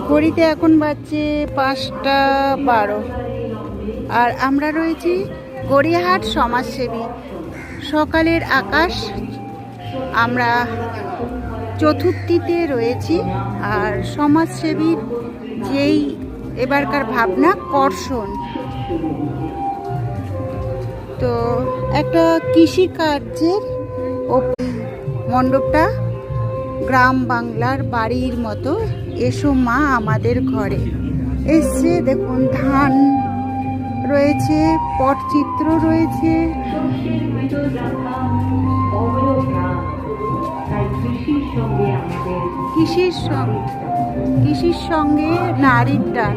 ঘড়িতে এখন বাজছে 5টা 12 আর আমরা রয়েছি গড়িয়াহাট সমাজসেবী। সকালের আকাশ, আমরা চতুর্থীতে রয়েছি। আর সমাজসেবীর যেই এবারকার ভাবনা কর্ষণ, তো একটা কৃষিকার্যের মণ্ডপটা গ্রাম বাংলার বাড়ির মতো। এসো মা আমাদের ঘরে এসছে, দেখুন ধান রয়েছে, পটচিত্র রয়েছে। কৃষির সঙ্গে নারীর টান।